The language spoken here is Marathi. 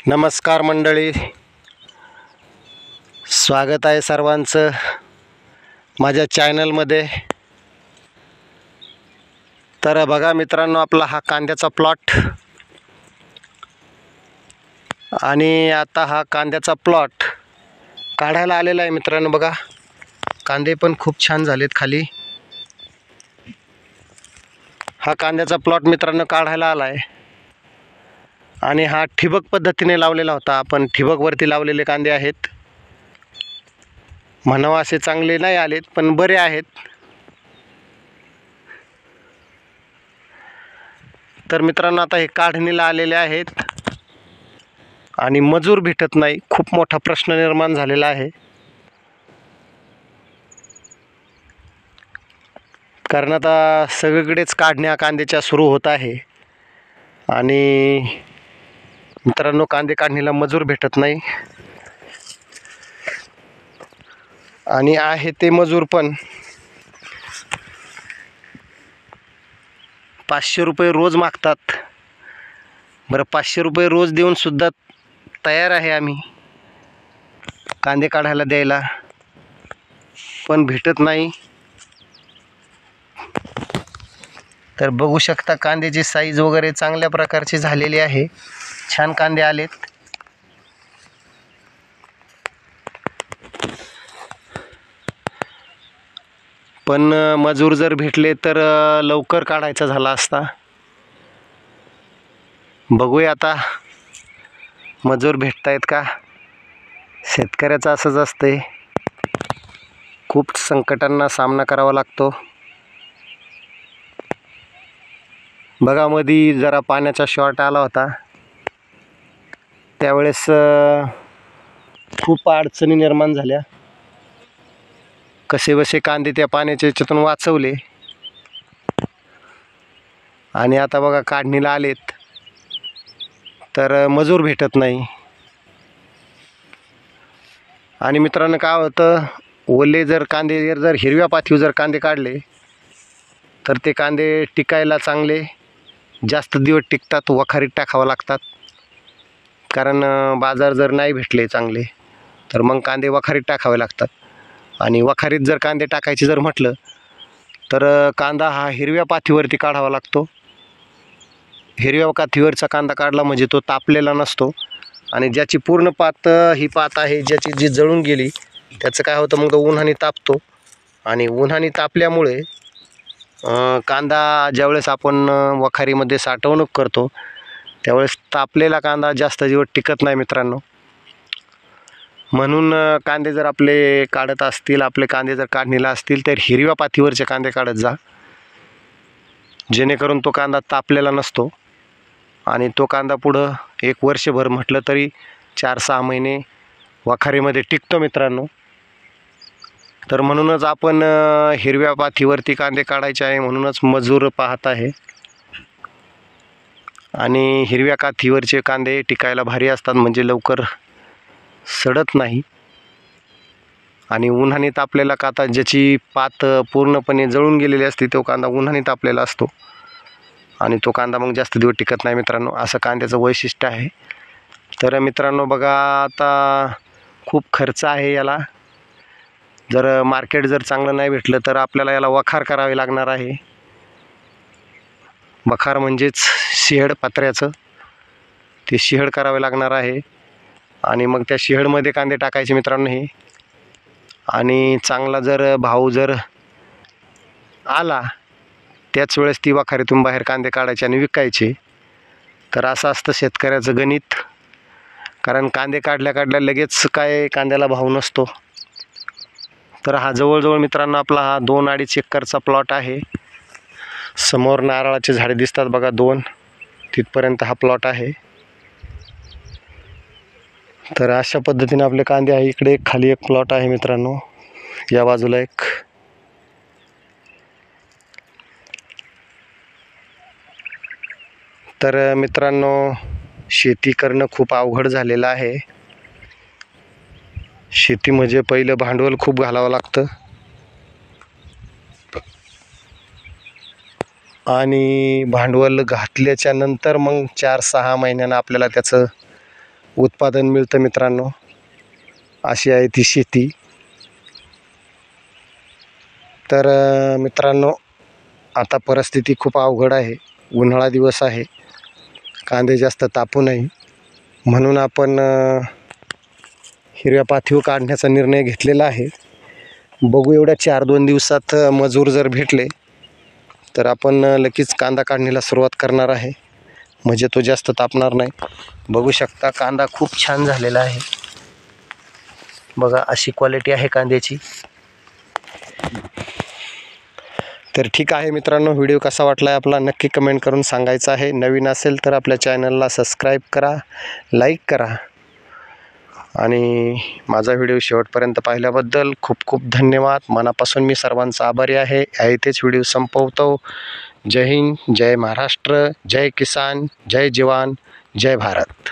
नमस्कार मंडळी, स्वागत आहे सर्वांचं माझ्या चॅनलमध्ये। तर बघा मित्रांनो, आपला हा कांद्याचा प्लॉट आणि आता हा कांद्याचा प्लॉट काढायला आलेला आहे मित्रांनो। बघा, कांदे पण खूप छान झालेत खाली। हा कांद्याचा प्लॉट मित्रांनो काढायला आला आहे आणि हा ठिबक पद्धतीने लावलेला होता। आपण ठिबकवरती लावलेले कांदे आहेत, म्हणावा असे चांगले नाही आलेत पण बरे आहेत। तर मित्रांनो, आता हे काढणीला आलेले आहेत आणि मजूर भेटत नाही, खूप मोठा प्रश्न निर्माण झालेला आहे। कारण आता सगळीकडेच काढण्या कांद्याच्या सुरू होत आहे आणि मित्रांनो, कांदे काढणीला मजूर भेटत नाही आणि आहे ते मजूर पण 500 रुपये रोज मागतात। बरं, 500 रुपये रोज देऊन सुद्धा तयार आहे आम्ही कांदे काढायला द्यायला, पण भेटत नाही। तर बघू शकता, कांद्याची साईज वगैरे चांगल्या प्रकारची झालेली आहे, छान कांदे आलेत। पण मजूर जर भेटले तर लवकर काढायचा झाला असता। बघूया आता मजूर भेटतायत का। शेतकऱ्याचं असंच असते, खूप संकटांना सामना करावा लागतो। बघा, मध्ये जरा पाण्याचा शॉर्ट आला होता, त्यावेळेस खूप अडचणी निर्माण झाल्या। कसेबसे कांदे त्या पाण्याच्या याच्यातून वाचवले आणि आता बघा काढणीला आलेत तर मजूर भेटत नाही। आणि मित्रांनो, काय होतं, ओले जर कांदे जर हिरव्या पातीवर जर कांदे काढले तर ते कांदे टिकायला चांगले जास्त दिवस टिकतात, वखारीत टाकावं लागतात। कारण बाजार जर नाही भेटले चांगले तर मग कांदे वखारीत टाकावे लागतात आणि वखारीत जर कांदे टाकायचे जर म्हटलं तर कांदा हा हिरव्या पातीवरती काढावा लागतो। हिरव्या पातीवरचा कांदा काढला म्हणजे तो तापलेला नसतो आणि ज्याची पूर्ण पात ही पात आहे, ज्याची जी जळून गेली, त्याचं काय होतं, मग तो उन्हाने तापतो आणि उन्हाने तापल्यामुळे कांदा ज्यावेळेस आपण वखारीमध्ये साठवणूक करतो त्यावेळेस तापलेला कांदा जास्त दिवस टिकत नाही मित्रांनो। म्हणून कांदे जर आपले काढत असतील, आपले कांदे जर काढणीला असतील तर हिरव्या पातीवरचे कांदे काढत जा, जेणेकरून तो कांदा तापलेला नसतो आणि तो कांदा पुढं एक वर्षभर म्हटलं तरी 4-6 महिने वखारीमध्ये टिकतो मित्रांनो। तर म्हणूनच आपण हिरव्या पातीवरती कांदे काढायचे आहे, म्हणूनच मजूर पाहत आहे। आणि हिरव्या पातीवरचे कांदे टिकायला भारी असतात, म्हणजे लवकर सडत नाही आणि उन्हाने तापलेला कांदा, ज्याची पात पूर्णपणे जळून गेलेली असते, तो कांदा उन्हाने तापलेला असतो आणि तो कांदा मग जास्त दिवस टिकत नाही मित्रांनो, असं कांद्याचं वैशिष्ट्य आहे। तर मित्रांनो बघा, आता खूप खर्च आहे याला। जर मार्केट जर चांगलं नाही भेटलं तर आपल्याला याला वखार करावे लागणार आहे। वखार म्हणजेच शेड पत्र्याचं, ते शेड करावे लागणार आहे आणि मग त्या शेडमध्ये कांदे टाकायचे मित्रांनो हे। आणि चांगला जर भाव जर आला त्याच वेळेस ती वखारीतून बाहेर कांदे काढायचे आणि विकायचे। तर असं असतं शेतकऱ्याचं गणित, कारण कांदे काढल्या काढल्या लगेच काय कांद्याला भाव नसतो। तर हा जवळजवळ मित्रांनो आपला हा 2-2.5 एकरचा प्लॉट आहे। समोर नारळाचे झाडे दिसतात बघा, 2 तिथपर्यंत हा प्लॉट आहे। तर अशा पद्धतीने आपले कांदे आहे। इकडे खाली एक प्लॉट आहे मित्रांनो, या बाजूला एक। तर मित्रांनो, शेती करणं खूप अवघड झालेलं आहे। शेती म्हणजे पहिलं भांडवल खूप घालावं लागतं आणि भांडवल घातल्याच्या नंतर मग 4-6 महिन्यानं आपल्याला त्याचं उत्पादन मिळतं मित्रांनो. अशी आहे ती शेती. तर मित्रांनो, आता परिस्थिती खूप अवघड आहे. उन्हाळा दिवस आहे, कांदे जास्त तापू नये म्हणून आपण हिरव्या पाथीवर काढण्याचा निर्णय घेतलेला आहे. बघू एवढ्या 4-2 दिवसात मजूर जर भेटले तर आपण लगेच कांदा काढणीला सुरुवात करणार आहे, म्हणजे तो जास्त तापणार नाही. बघू शकता कांदा खूप छान झालेला आहे. बघा अशी क्वालिटी आहे कांद्याची. तर ठीक आहे मित्रांनो, व्हिडिओ कसा वाटला आहे आपला नक्की कमेंट करून सांगायचं आहे. नवीन असेल तर आपल्या चॅनलला सबस्क्राईब करा, लाईक करा आणि माझा व्हिडिओ शेवटपर्यंत पाहिल्याबद्दल खूप खूप धन्यवाद. मनापासून मी सर्वांचा आभारी आहे. इथेच व्हिडिओ संपवतो. जय हिंद, जय महाराष्ट्र, जय किसान, जय जवान, जय भारत.